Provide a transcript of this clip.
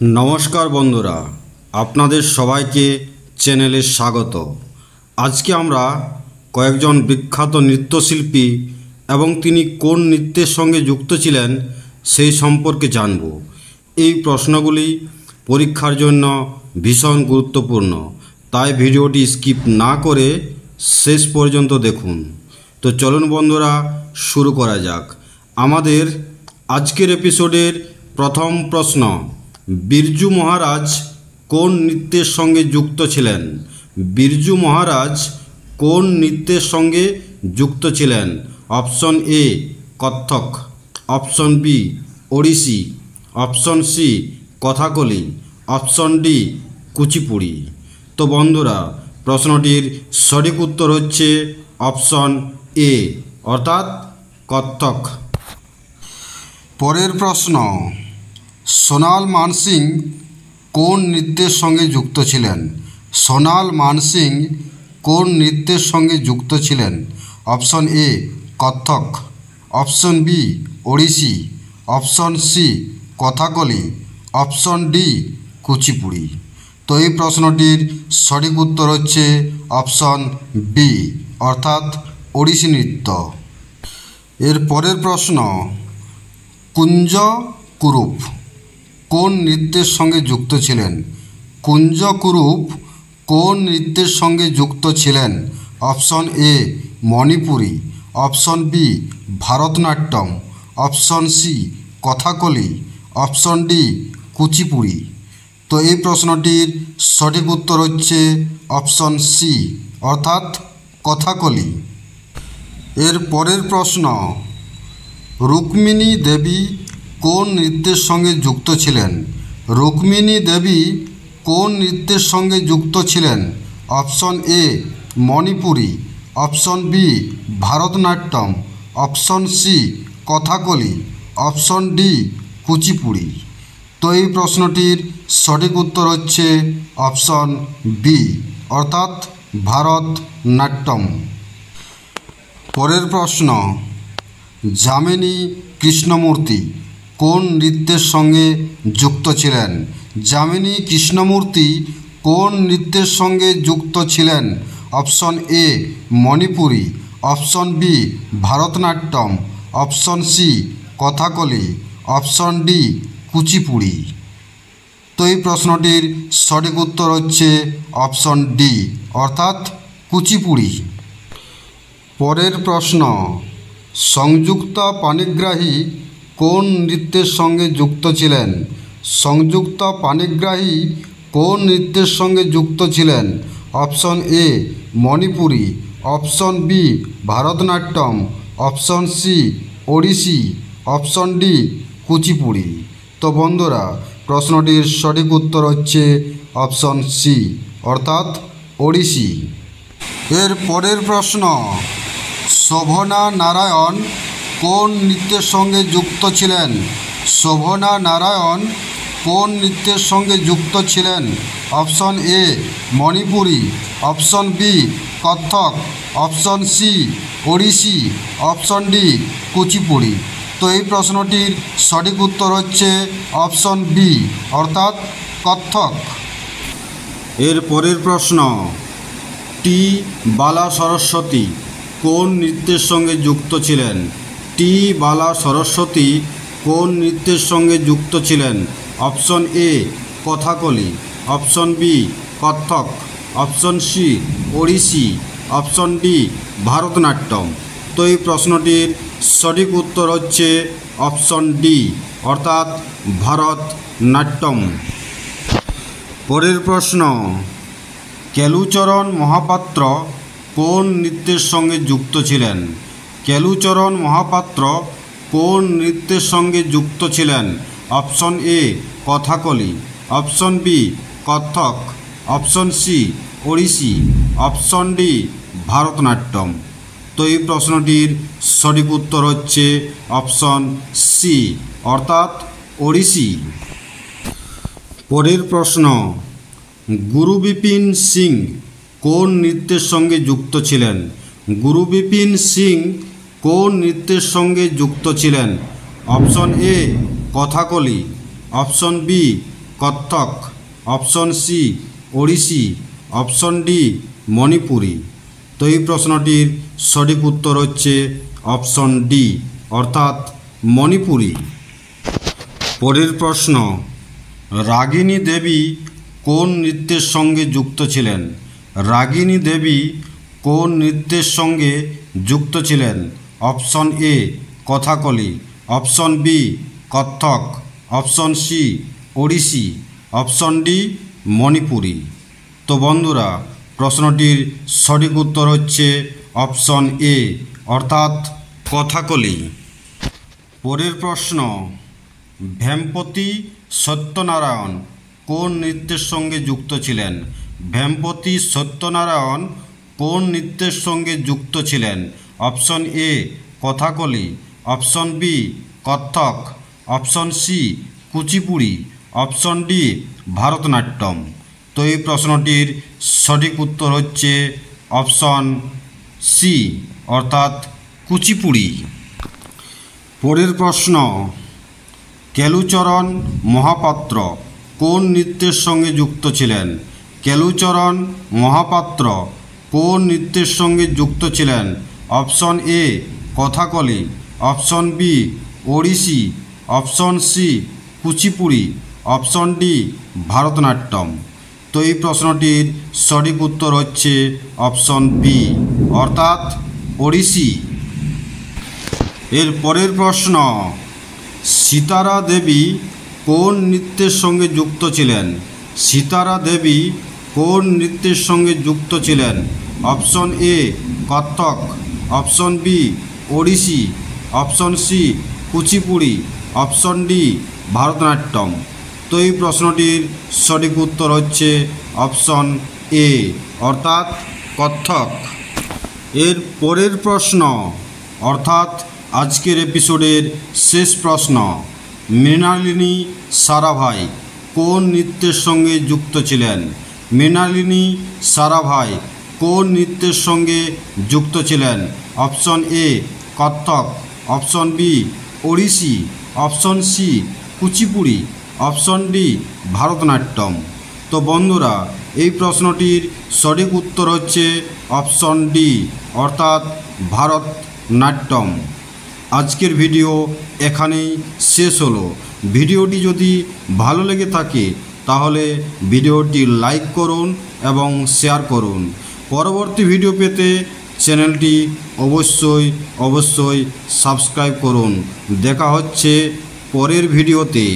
नमस्कार बंधुरा आपनादेर सबाइके चैनेले स्वागत। आज के आमरा कयेकजन विख्यात नृत्यशिल्पी एवं तिनी कोन नृत्येर संगे जुक्त छिलेन सेई सम्पर्के जानबो। এই প্রশ্নগুলি পরীক্ষার জন্য ভীষণ গুরুত্বপূর্ণ, তাই ভিডিওটি স্কিপ না করে শেষ পর্যন্ত দেখুন। তো চলুন বন্ধুরা শুরু করা যাক। আমাদের আজকের এপিসোডের প্রথম প্রশ্ন, बिरजू महाराज कोन नृत्येर संगे जुक्त छिलेन? बिरजू महाराज कोन नृत्येर संगे जुक्त छिलेन? Option A Kathak, option B Odissi, option C Kathakali, option D Kuchipudi. तो बंधुरा प्रश्नटिर सठिक उत्तर होच्छे ऑप्शन ए अर्थात कत्थक। परेर प्रश्न, सोनाल मानसिंह कोन नृत्येर संगे जुक्त छिलेन? सोनाल मानसिंह कोन नृत्येर संगे जुक्त छिलेन? Option A Kathak, option B Odissi, option C Kathakali, option D Kuchipudi. तो ये प्रश्नटिर सठिक उत्तर होच्छे ऑप्शन बी अर्थात ओडिसी नृत्य। एर परेर प्रश्न, कुंज कुरूप कोन नृत्येर संगे जुक्त छिलेन? कुंज कुरूप कोन नृत्येर संगे जुक्त छिलेन? Option A Manipuri, option B Bharatanatyam, option C Kathakali, option D Kuchipudi. तो ये प्रश्नटिर सठिक उत्तर होच्छे ऑप्शन सी अर्थात कथाकली। एर परेर प्रश्न, रुक्मिणी देवी कोन नृत्येर संगे जुक्त छिलेन? रुक्मिणी देवी कोन नृत्येर संगे जुक्त छिलेन? Option A Manipuri, option B Bharatanatyam, option C Kathakali, option D Kuchipudi. तो ये प्रश्नटिर सठिक उत्तर होच्छे ऑप्शन बी अर्थात भारतनाट्यम। परेर प्रश्न, जामिनी कृष्णमूर्ति कोन नृत्येर संगे जुक्त छिलेन? जामिनी कृष्णमूर्ति कोन नृत्येर संगे जुक्त छिलेन? Option A Manipuri, option B Bharatanatyam, option C Kathakali, option D Kuchipudi. तो ये प्रश्नटिर सठिक उत्तर होच्छे ऑप्शन डी अर्थात कुचिपुड़ी। परेर प्रश्न, संयुक्ता पाणिग्राही कोन नृत्येर संगे जुक्त छिलेन? संयुक्ता पाणिग्राही कोन नृत्येर संगे जुक्त छिलेन? Option A Manipuri, option B Bharatanatyam, option C Odissi, option D Kuchipudi. तो बंधुरा प्रश्नटिर सठिक उत्तर होच्छे ऑप्शन सी अर्थात ओडिसी। एर परेर प्रश्न, शोभना नारायण कोन नृत्येर संगे जुक्त छिलेन? शोभना नारायण कोन नृत्येर संगे जुक्त छिलेन? Option A Manipuri, option B Kathak, option C Odissi, option D Kuchipudi. तो ये प्रश्नटिर सठिक उत्तर होच्छे ऑप्शन बी अर्थात कत्थक। एर परेर प्रश्न, टी बाला सरस्वती कोन नृत्येर संगे जुक्त छिलेन? टी बाला सरस्वती कोन नृत्येर संगे जुक्त छिलेन? Option A Kathakali, option B Kathak, option C Odissi, option D Bharatanatyam. तो ये प्रश्नटिर सठिक उत्तर होच्छे ऑप्शन डी अर्थात भारतनाट्यम। परेर प्रश्न, केलुचरण महापात्र कोन नृत्येर संगे जुक्त छिलेन? केलुचरण महापात्र कोन नृत्येर संगे जुक्त छिलेन? Option A Kathakali, option B Kathak, option C Odissi, option D Bharatanatyam. तो ये प्रश्नटिर सठिक उत्तर होच्छे ऑप्शन सी अर्थात ओडिसी। परेर प्रश्न, गुरु बिपिन सिंह कोन नृत्येर संगे जुक्त छिलेन? गुरु बिपिन सिंह कोन नृत्येर संगे जुक्त छिलेन? Option A Kathakali, option B Kathak, option C Odissi, option D Manipuri. তো এই প্রশ্নটির সঠিক উত্তর হচ্ছে অপশন ডি অর্থাৎ মণিপুরী। পরের প্রশ্ন, রাগিনী দেবী কোন নৃত্যের সঙ্গে যুক্ত ছিলেন? রাগিনী দেবী কোন নৃত্যের সঙ্গে যুক্ত ছিলেন? Option A Kathakali, option B Kathak, option C Odissi, option D Manipuri. তো বন্ধুরা, প্রশ্নটির সঠিক উত্তর হচ্ছে অপশন এ অর্থাৎ কথাকলি। পরের প্রশ্ন, ভেমপতি সত্যনারায়ণ কোন নৃত্যের সঙ্গে যুক্ত ছিলেন? ভেমপতি সত্যনারায়ণ কোন নৃত্যের সঙ্গে যুক্ত ছিলেন? Option A Kathakali, option B Kathak, option C Kuchipudi, option D Bharatanatyam. তো এই প্রশ্নটির সঠিক উত্তর হচ্ছে অপশন সি অর্থাৎ কুচিপুড়ি। পরের প্রশ্ন, কেলুচরণ মহাপাত্র কোন নৃত্যের সঙ্গে যুক্ত ছিলেন? কেলুচরণ মহাপাত্র কোন নৃত্যের সঙ্গে যুক্ত ছিলেন? Option A Kathakali, option B Odissi, option C Kuchipudi, option D Bharatanatyam. তো এই প্রশ্নটির সঠিক উত্তর হচ্ছে অপশন বি অর্থাৎ ওড়িশি। এর পরের প্রশ্ন, সিতারা দেবী কোন নৃত্যের সঙ্গে যুক্ত ছিলেন? সিতারা দেবী কোন নৃত্যের সঙ্গে যুক্ত ছিলেন? Option A Kathak, option B Odissi, option C Kuchipudi, option D Bharatanatyam. তো এই প্রশ্নটির সঠিক উত্তর হচ্ছে অপশন এ অর্থাৎ কত্থক। এর পরের প্রশ্ন অর্থাৎ আজকের এপিসোডের শেষ প্রশ্ন, মৃণালিনী সারাভাই কোন নৃত্যের সঙ্গে যুক্ত ছিলেন? মৃণালিনী সারাভাই কোন নৃত্যের সঙ্গে যুক্ত ছিলেন? Option A Kathak, option B Odissi, option C Kuchipudi, option D Bharatanatyam. তো বন্ধুরা, এই প্রশ্নটির সঠিক উত্তর হচ্ছে অপশন ডি অর্থাৎ ভারতনাট্যম। আজকের ভিডিও এখানেই শেষ হলো। ভিডিওটি যদি ভালো লেগে থাকে তাহলে ভিডিওটি লাইক করুন এবং শেয়ার করুন। পরবর্তী ভিডিও পেতে চ্যানেলটি অবশ্যই সাবস্ক্রাইব করুন। দেখা হচ্ছে পরের ভিডিওতে।